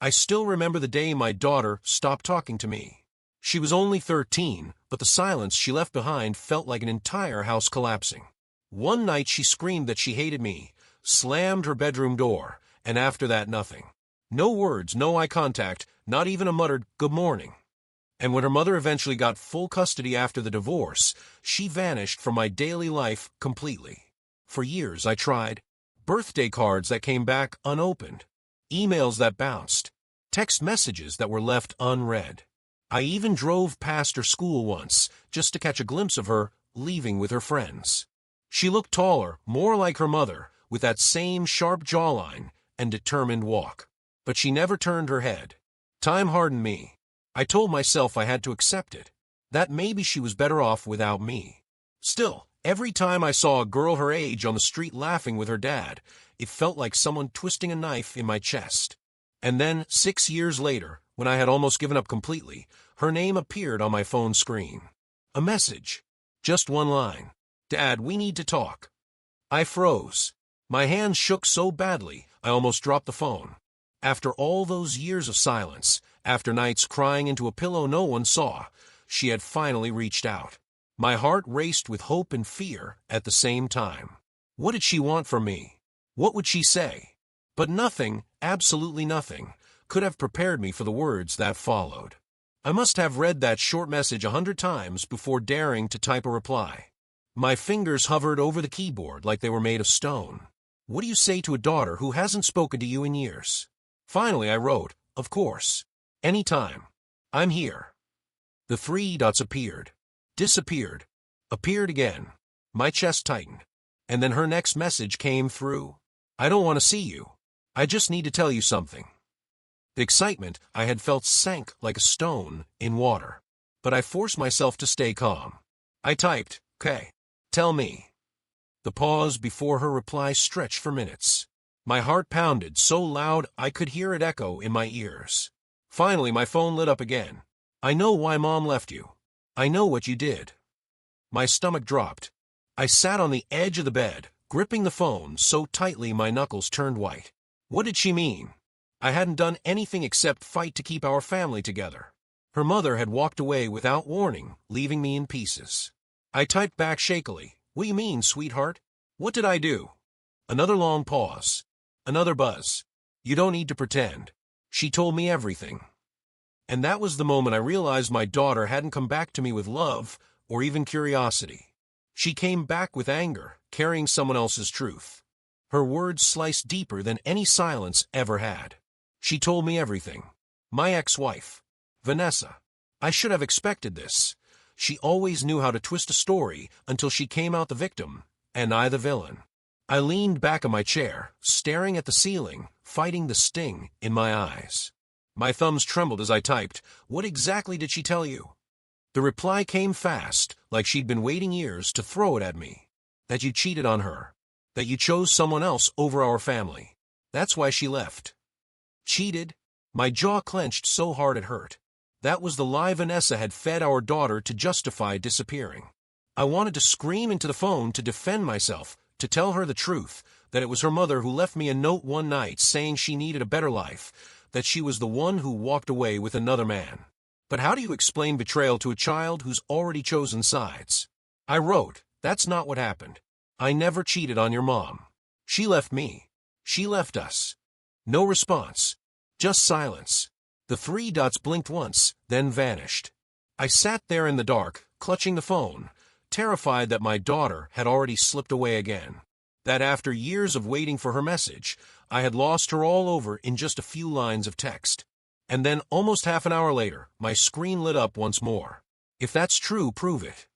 I still remember the day my daughter stopped talking to me. She was only 13, but the silence she left behind felt like an entire house collapsing. One night she screamed that she hated me, slammed her bedroom door, and after that nothing. No words, no eye contact, not even a muttered "good morning." And when her mother eventually got full custody after the divorce, she vanished from my daily life completely. For years I tried. Birthday cards that came back unopened. Emails that bounced. Text messages that were left unread. I even drove past her school once, just to catch a glimpse of her leaving with her friends. She looked taller, more like her mother, with that same sharp jawline and determined walk. But she never turned her head. Time hardened me. I told myself I had to accept it, that maybe she was better off without me. Still, every time I saw a girl her age on the street laughing with her dad, it felt like someone twisting a knife in my chest. And then, 6 years later, when I had almost given up completely, her name appeared on my phone screen. A message. Just one line. "Dad, we need to talk." I froze. My hands shook so badly, I almost dropped the phone. After all those years of silence, after nights crying into a pillow no one saw, she had finally reached out. My heart raced with hope and fear at the same time. What did she want from me? What would she say? But nothing, absolutely nothing, could have prepared me for the words that followed. I must have read that short message 100 times before daring to type a reply. My fingers hovered over the keyboard like they were made of stone. What do you say to a daughter who hasn't spoken to you in years? Finally, I wrote, "Of course. Anytime. I'm here." The 3 dots appeared, disappeared, appeared again. My chest tightened. And then her next message came through. "I don't want to see you. I just need to tell you something." The excitement I had felt sank like a stone in water. But I forced myself to stay calm. I typed, "Okay. Tell me." The pause before her reply stretched for minutes. My heart pounded so loud I could hear it echo in my ears. Finally, my phone lit up again. "I know why Mom left you. I know what you did." My stomach dropped. I sat on the edge of the bed, gripping the phone so tightly my knuckles turned white. What did she mean? I hadn't done anything except fight to keep our family together. Her mother had walked away without warning, leaving me in pieces. I typed back shakily, "What do you mean, sweetheart? What did I do?" Another long pause. Another buzz. "You don't need to pretend. She told me everything." And that was the moment I realized my daughter hadn't come back to me with love or even curiosity. She came back with anger, carrying someone else's truth. Her words sliced deeper than any silence ever had. She told me everything. My ex-wife, Vanessa. I should have expected this. She always knew how to twist a story until she came out the victim, and I the villain. I leaned back in my chair, staring at the ceiling, fighting the sting in my eyes. My thumbs trembled as I typed, "What exactly did she tell you?" The reply came fast, like she'd been waiting years to throw it at me. "That you cheated on her. That you chose someone else over our family. That's why she left." Cheated? My jaw clenched so hard it hurt. That was the lie Vanessa had fed our daughter to justify disappearing. I wanted to scream into the phone to defend myself, to tell her the truth, that it was her mother who left me a note one night saying she needed a better life, that she was the one who walked away with another man. But how do you explain betrayal to a child who's already chosen sides? I wrote, "That's not what happened. I never cheated on your mom. She left me. She left us." No response. Just silence. The 3 dots blinked once, then vanished. I sat there in the dark, clutching the phone, terrified that my daughter had already slipped away again. That after years of waiting for her message, I had lost her all over in just a few lines of text. And then, almost half an hour later, my screen lit up once more. "If that's true, prove it."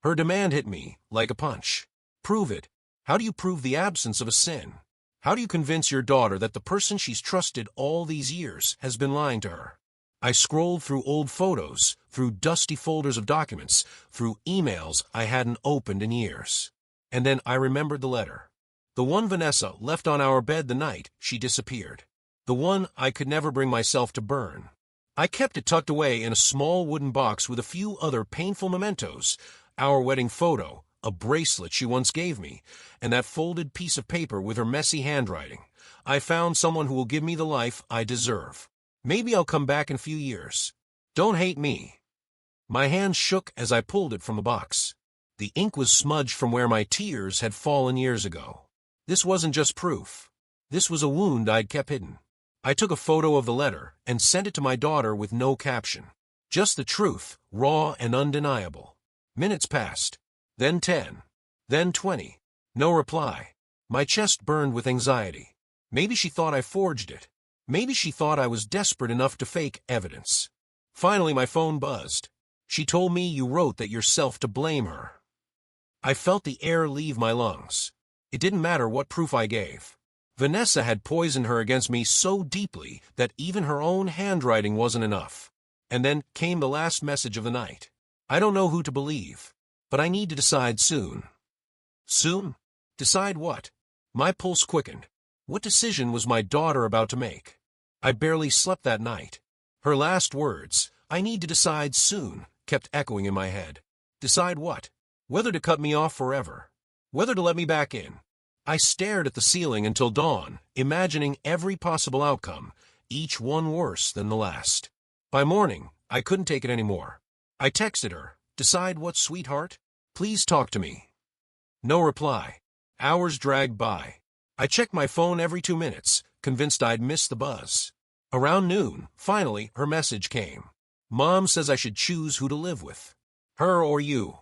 Her demand hit me like a punch. Prove it. How do you prove the absence of a sin? How do you convince your daughter that the person she's trusted all these years has been lying to her? I scrolled through old photos, through dusty folders of documents, through emails I hadn't opened in years. And then I remembered the letter. The one Vanessa left on our bed the night she disappeared. The one I could never bring myself to burn. I kept it tucked away in a small wooden box with a few other painful mementos, our wedding photo, a bracelet she once gave me, and that folded piece of paper with her messy handwriting. "I found someone who will give me the life I deserve." Maybe I'll come back in a few years. Don't hate me. My hand shook as I pulled it from the box. The ink was smudged from where my tears had fallen years ago. This wasn't just proof. This was a wound I'd kept hidden. I took a photo of the letter and sent it to my daughter with no caption. Just the truth, raw and undeniable. Minutes passed. Then 10. Then 20. No reply. My chest burned with anxiety. Maybe she thought I forged it. Maybe she thought I was desperate enough to fake evidence. Finally, my phone buzzed. She told me you wrote that yourself to blame her. I felt the air leave my lungs. It didn't matter what proof I gave. Vanessa had poisoned her against me so deeply that even her own handwriting wasn't enough. And then came the last message of the night. I don't know who to believe, but I need to decide soon. Soon? Decide what? My pulse quickened. What decision was my daughter about to make? I barely slept that night. Her last words, "I need to decide soon," kept echoing in my head. Decide what? Whether to cut me off forever. Whether to let me back in. I stared at the ceiling until dawn, imagining every possible outcome, each one worse than the last. By morning, I couldn't take it anymore. I texted her, "Decide what, sweetheart? Please talk to me." No reply. Hours dragged by. I checked my phone every 2 minutes, convinced I'd missed the buzz. Around noon, finally, her message came. "Mom says I should choose who to live with. Her or you."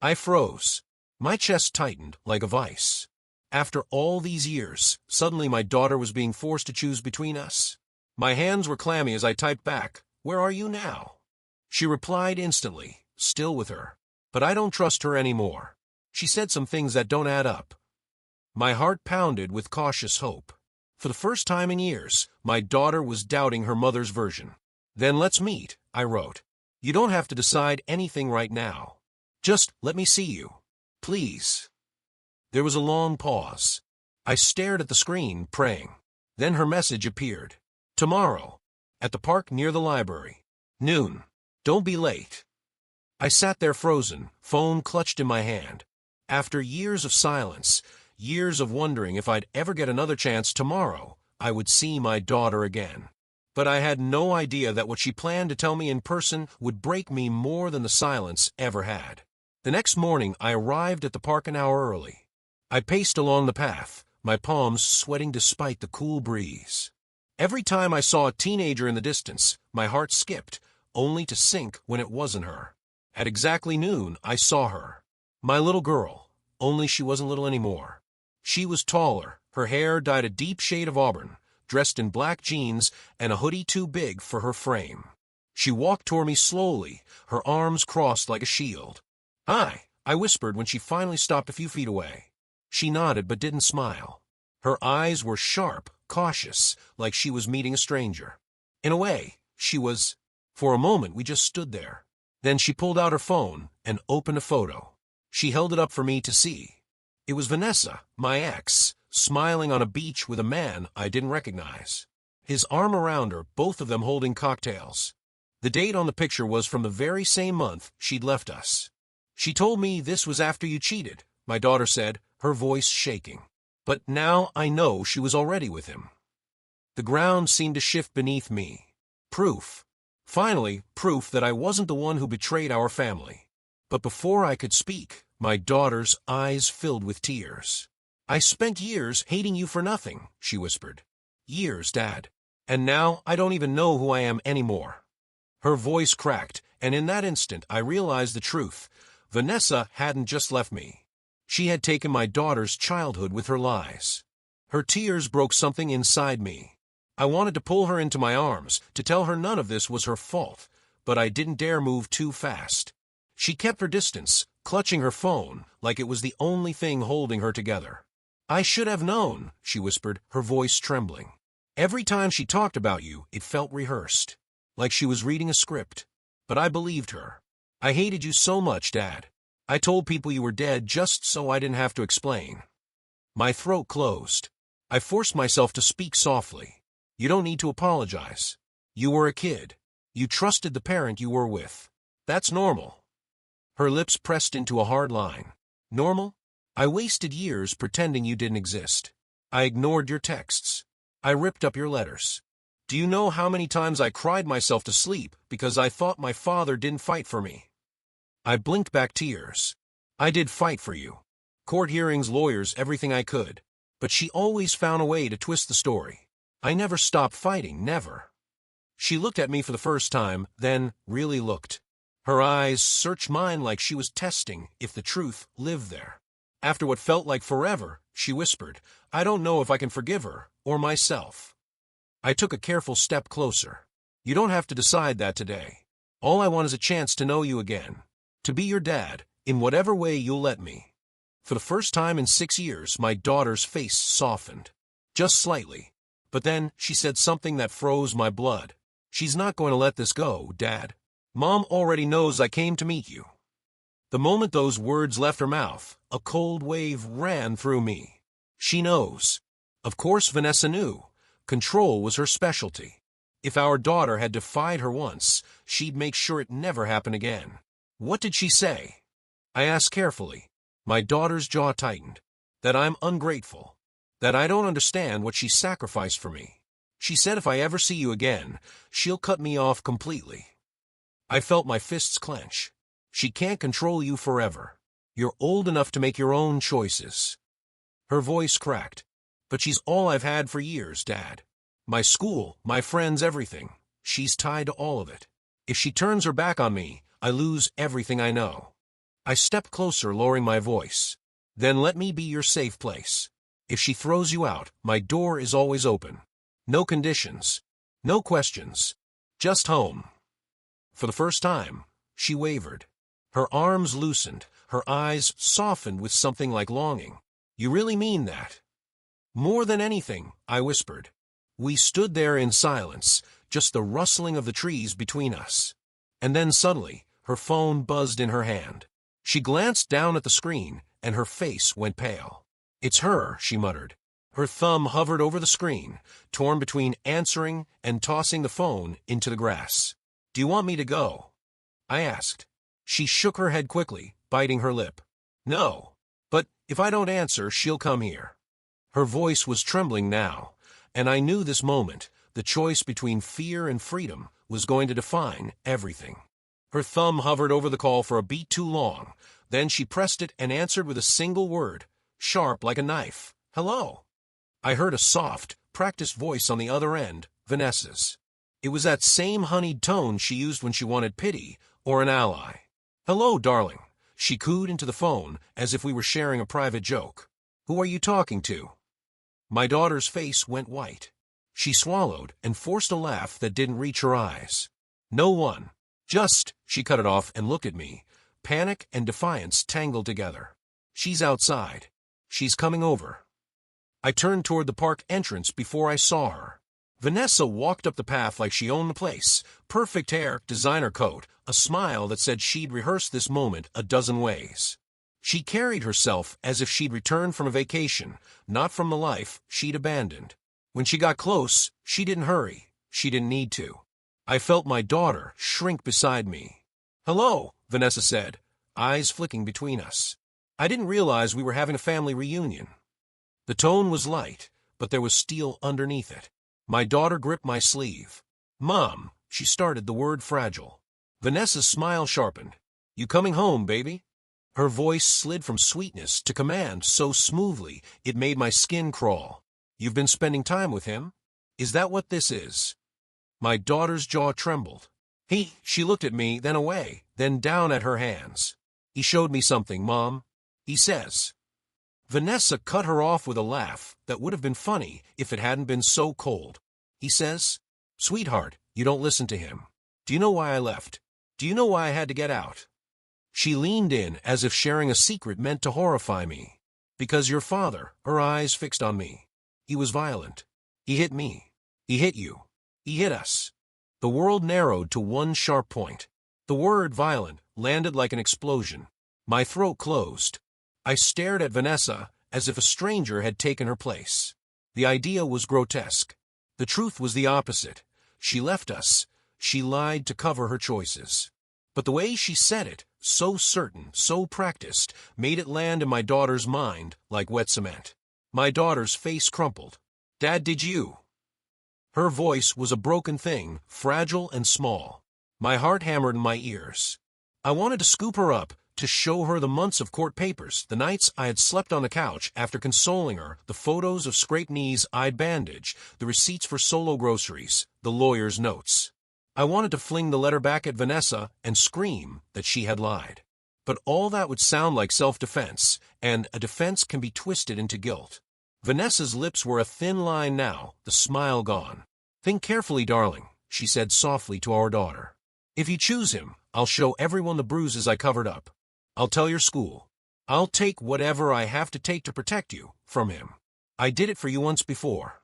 I froze. My chest tightened like a vice. After all these years, suddenly my daughter was being forced to choose between us. My hands were clammy as I typed back, "Where are you now?" She replied instantly, "Still with her. But I don't trust her anymore. She said some things that don't add up." My heart pounded with cautious hope. For the first time in years, my daughter was doubting her mother's version. "Then let's meet," I wrote. "You don't have to decide anything right now. Just let me see you. Please." There was a long pause. I stared at the screen, praying. Then her message appeared. "Tomorrow. At the park near the library. Noon. Don't be late." I sat there frozen, phone clutched in my hand. After years of silence, years of wondering if I'd ever get another chance tomorrow, I would see my daughter again. But I had no idea that what she planned to tell me in person would break me more than the silence ever had. The next morning, I arrived at the park an hour early. I paced along the path, my palms sweating despite the cool breeze. Every time I saw a teenager in the distance, my heart skipped, only to sink when it wasn't her. At exactly noon, I saw her. My little girl, only she wasn't little anymore. She was taller, her hair dyed a deep shade of auburn, dressed in black jeans and a hoodie too big for her frame. She walked toward me slowly, her arms crossed like a shield. "Hi," I whispered when she finally stopped a few feet away. She nodded but didn't smile. Her eyes were sharp, cautious, like she was meeting a stranger. In a way, she was. For a moment, we just stood there. Then she pulled out her phone and opened a photo. She held it up for me to see. It was Vanessa, my ex, smiling on a beach with a man I didn't recognize. His arm around her, both of them holding cocktails. The date on the picture was from the very same month she'd left us. "She told me this was after you cheated," my daughter said, her voice shaking. "But now I know she was already with him." The ground seemed to shift beneath me. Proof. Finally, proof that I wasn't the one who betrayed our family. But before I could speak, my daughter's eyes filled with tears. "I spent years hating you for nothing," she whispered. "Years, Dad. And now I don't even know who I am anymore." Her voice cracked, and in that instant I realized the truth. Vanessa hadn't just left me. She had taken my daughter's childhood with her lies. Her tears broke something inside me. I wanted to pull her into my arms, to tell her none of this was her fault, but I didn't dare move too fast. She kept her distance, clutching her phone like it was the only thing holding her together. "I should have known," she whispered, her voice trembling. "Every time she talked about you, it felt rehearsed, like she was reading a script. But I believed her. I hated you so much, Dad. I told people you were dead just so I didn't have to explain." My throat closed. I forced myself to speak softly. "You don't need to apologize. You were a kid. You trusted the parent you were with. That's normal." Her lips pressed into a hard line. "Normal? I wasted years pretending you didn't exist. I ignored your texts. I ripped up your letters. Do you know how many times I cried myself to sleep because I thought my father didn't fight for me? I blinked back tears. I did fight for you. Court hearings, lawyers, everything I could. But she always found a way to twist the story. I never stopped fighting, never. She looked at me for the first time, then really looked. Her eyes searched mine like she was testing if the truth lived there. After what felt like forever, she whispered, I don't know if I can forgive her, or myself. I took a careful step closer. You don't have to decide that today. All I want is a chance to know you again. To be your dad, in whatever way you'll let me. For the first time in 6 years, my daughter's face softened. Just slightly. But then she said something that froze my blood. She's not going to let this go, Dad. Mom already knows I came to meet you. The moment those words left her mouth, a cold wave ran through me. She knows. Of course Vanessa knew. Control was her specialty. If our daughter had defied her once, she'd make sure it never happened again. What did she say? I asked carefully. My daughter's jaw tightened. That I'm ungrateful. That I don't understand what she sacrificed for me. She said if I ever see you again, she'll cut me off completely. I felt my fists clench. She can't control you forever. You're old enough to make your own choices. Her voice cracked. But she's all I've had for years, Dad. My school, my friends, everything. She's tied to all of it. If she turns her back on me, I lose everything I know. I stepped closer, lowering my voice. Then let me be your safe place. If she throws you out, my door is always open. No conditions. No questions. Just home. For the first time, she wavered. Her arms loosened, her eyes softened with something like longing. You really mean that? More than anything, I whispered. We stood there in silence, just the rustling of the trees between us. And then suddenly, her phone buzzed in her hand. She glanced down at the screen, and her face went pale. It's her, she muttered. Her thumb hovered over the screen, torn between answering and tossing the phone into the grass. Do you want me to go? I asked. She shook her head quickly, biting her lip. No. But if I don't answer, she'll come here. Her voice was trembling now, and I knew this moment, the choice between fear and freedom, was going to define everything. Her thumb hovered over the call for a beat too long. Then she pressed it and answered with a single word, sharp like a knife. Hello. I heard a soft, practiced voice on the other end, Vanessa's. It was that same honeyed tone she used when she wanted pity or an ally. Hello, darling, she cooed into the phone as if we were sharing a private joke. Who are you talking to? My daughter's face went white. She swallowed and forced a laugh that didn't reach her eyes. No one. Just, she cut it off and looked at me. Panic and defiance tangled together. She's outside. She's coming over. I turned toward the park entrance before I saw her. Vanessa walked up the path like she owned the place. Perfect hair, designer coat, a smile that said she'd rehearsed this moment a dozen ways. She carried herself as if she'd returned from a vacation, not from the life she'd abandoned. When she got close, she didn't hurry. She didn't need to. I felt my daughter shrink beside me. Hello, Vanessa said, eyes flicking between us. I didn't realize we were having a family reunion. The tone was light, but there was steel underneath it. My daughter gripped my sleeve. Mom, she started the word fragile. Vanessa's smile sharpened. You coming home, baby? Her voice slid from sweetness to command so smoothly it made my skin crawl. You've been spending time with him? Is that what this is? My daughter's jaw trembled. She looked at me, then away, then down at her hands. He showed me something, Mom. He says. Vanessa cut her off with a laugh that would have been funny if it hadn't been so cold. He says, Sweetheart, you don't listen to him. Do you know why I left? Do you know why I had to get out? She leaned in as if sharing a secret meant to horrify me. Because your father, her eyes fixed on me. He was violent. He hit me. He hit you. He hit us. The world narrowed to one sharp point. The word violent landed like an explosion. My throat closed. I stared at Vanessa as if a stranger had taken her place. The idea was grotesque. The truth was the opposite. She left us. She lied to cover her choices. But the way she said it, so certain, so practiced, made it land in my daughter's mind like wet cement. My daughter's face crumpled. Dad, did you? Her voice was a broken thing, fragile and small. My heart hammered in my ears. I wanted to scoop her up, to show her the months of court papers, the nights I had slept on the couch after consoling her, the photos of scraped knees I'd bandaged, the receipts for solo groceries, the lawyer's notes. I wanted to fling the letter back at Vanessa and scream that she had lied. But all that would sound like self-defense, and a defense can be twisted into guilt. Vanessa's lips were a thin line now, the smile gone. "Think carefully, darling," she said softly to our daughter. "If you choose him, I'll show everyone the bruises I covered up. I'll tell your school. I'll take whatever I have to take to protect you from him. I did it for you once before."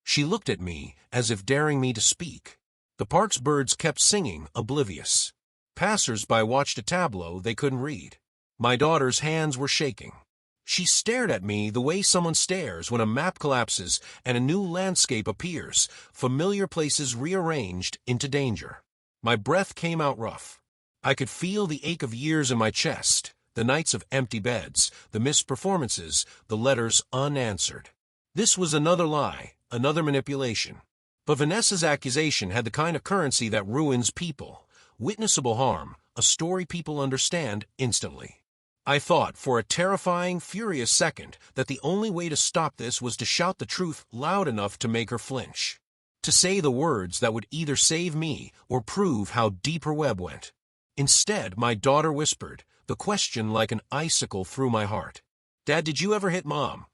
She looked at me as if daring me to speak. The park's birds kept singing, oblivious. Passers-by watched a tableau they couldn't read. My daughter's hands were shaking. She stared at me the way someone stares when a map collapses and a new landscape appears, familiar places rearranged into danger. My breath came out rough. I could feel the ache of years in my chest, the nights of empty beds, the missed performances, the letters unanswered. This was another lie, another manipulation. But Vanessa's accusation had the kind of currency that ruins people. Witnessable harm, a story people understand instantly. I thought, for a terrifying, furious second, that the only way to stop this was to shout the truth loud enough to make her flinch. To say the words that would either save me or prove how deep her web went. Instead, my daughter whispered, the question like an icicle through my heart. "Dad, did you ever hit Mom?"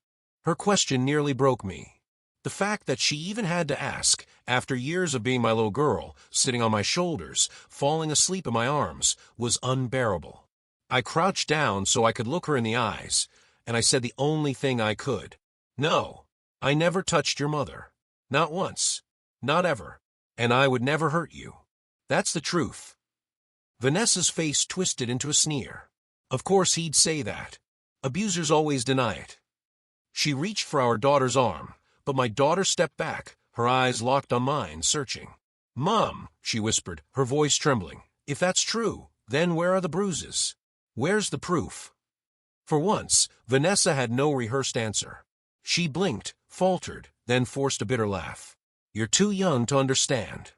Her question nearly broke me. The fact that she even had to ask, after years of being my little girl, sitting on my shoulders, falling asleep in my arms, was unbearable. I crouched down so I could look her in the eyes, and I said the only thing I could. "No, I never touched your mother. Not once. Not ever. And I would never hurt you. That's the truth." Vanessa's face twisted into a sneer. Of course he'd say that. Abusers always deny it. She reached for our daughter's arm, but my daughter stepped back, her eyes locked on mine, searching. "Mom," she whispered, her voice trembling, "if that's true, then where are the bruises? Where's the proof?" For once, Vanessa had no rehearsed answer. She blinked, faltered, then forced a bitter laugh. "You're too young to understand."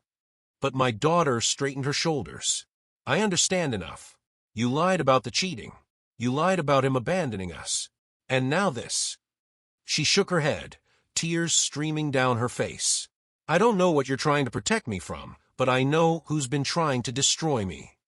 But my daughter straightened her shoulders. "I understand enough. You lied about the cheating. You lied about him abandoning us. And now this." She shook her head, tears streaming down her face. "I don't know what you're trying to protect me from, but I know who's been trying to destroy me."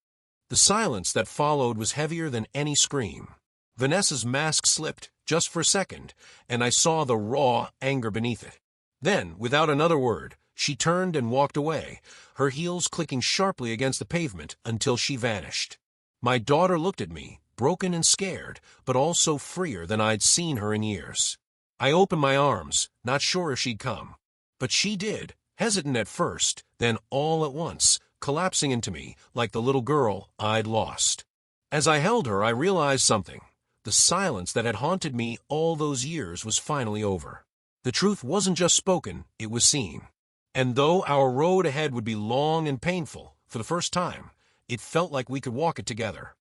The silence that followed was heavier than any scream. Vanessa's mask slipped, just for a second, and I saw the raw anger beneath it. Then, without another word, she turned and walked away, her heels clicking sharply against the pavement until she vanished. My daughter looked at me, broken and scared, but also freer than I'd seen her in years. I opened my arms, not sure if she'd come. But she did, hesitant at first, then all at once, collapsing into me like the little girl I'd lost. As I held her, I realized something. The silence that had haunted me all those years was finally over. The truth wasn't just spoken, it was seen. And though our road ahead would be long and painful, for the first time, it felt like we could walk it together.